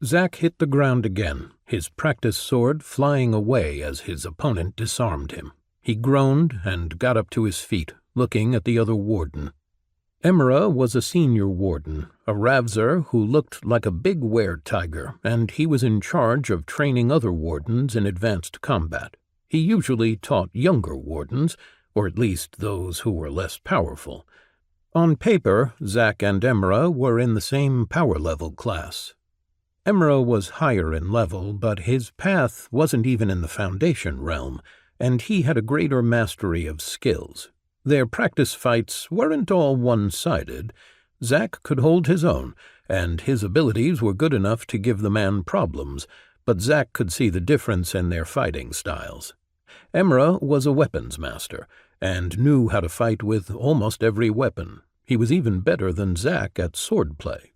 Zack hit the ground again, his practice sword flying away as his opponent disarmed him. He groaned and got up to his feet, looking at the other warden. Emra was a senior warden, a Ravzer who looked like a big were-tiger, and he was in charge of training other wardens in advanced combat. He usually taught younger wardens, or at least those who were less powerful. On paper, Zack and Emra were in the same power level class. Emra was higher in level, but his path wasn't even in the Foundation realm, and he had a greater mastery of skills. Their practice fights weren't all one-sided. Zack could hold his own, and his abilities were good enough to give the man problems, but Zack could see the difference in their fighting styles. Emra was a weapons master, and knew how to fight with almost every weapon. He was even better than Zack at swordplay.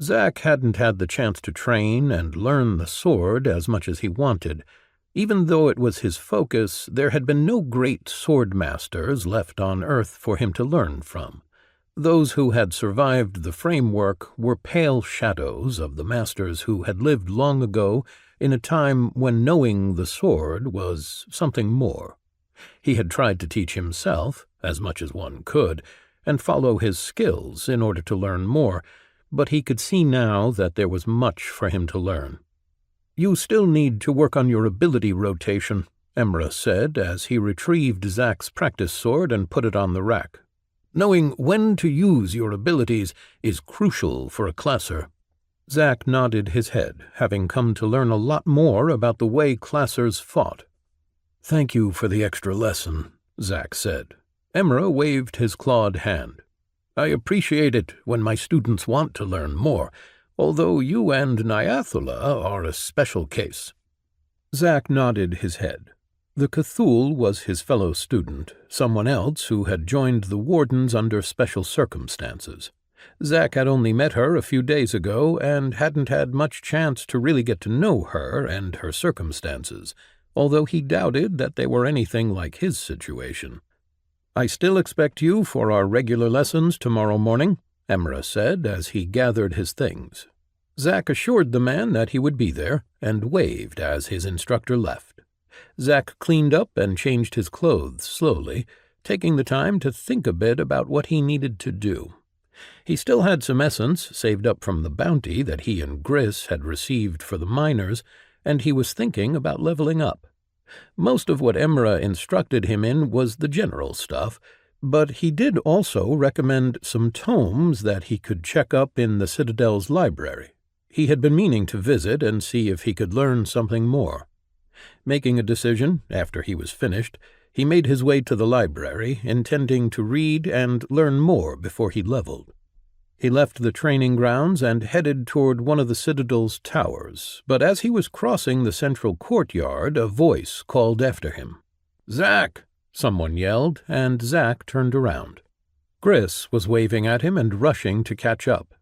Zack hadn't had the chance to train and learn the sword as much as he wanted. Even though it was his focus, there had been no great sword masters left on Earth for him to learn from. Those who had survived the framework were pale shadows of the masters who had lived long ago in a time when knowing the sword was something more. He had tried to teach himself, as much as one could, and follow his skills in order to learn more, but he could see now that there was much for him to learn. "You still need to work on your ability rotation," Emra said as he retrieved Zack's practice sword and put it on the rack. "Knowing when to use your abilities is crucial for a classer." Zack nodded his head, having come to learn a lot more about the way classers fought. "Thank you for the extra lesson," Zack said. Emra waved his clawed hand. "I appreciate it when my students want to learn more, although you and Nyathala are a special case." Zack nodded his head. The Cthulhu was his fellow student, someone else who had joined the Wardens under special circumstances. Zack had only met her a few days ago and hadn't had much chance to really get to know her and her circumstances, although he doubted that they were anything like his situation. "I still expect you for our regular lessons tomorrow morning," Emra said as he gathered his things. Zack assured the man that he would be there, and waved as his instructor left. Zack cleaned up and changed his clothes slowly, taking the time to think a bit about what he needed to do. He still had some essence saved up from the bounty that he and Gris had received for the miners, and he was thinking about leveling up. Most of what Emra instructed him in was the general stuff, but he did also recommend some tomes that he could check up in the Citadel's library. He had been meaning to visit and see if he could learn something more. Making a decision, after he was finished, he made his way to the library, intending to read and learn more before he leveled. He left the training grounds and headed toward one of the Citadel's towers, but as he was crossing the central courtyard, a voice called after him. "Zack!" someone yelled, and Zack turned around. Gris was waving at him and rushing to catch up.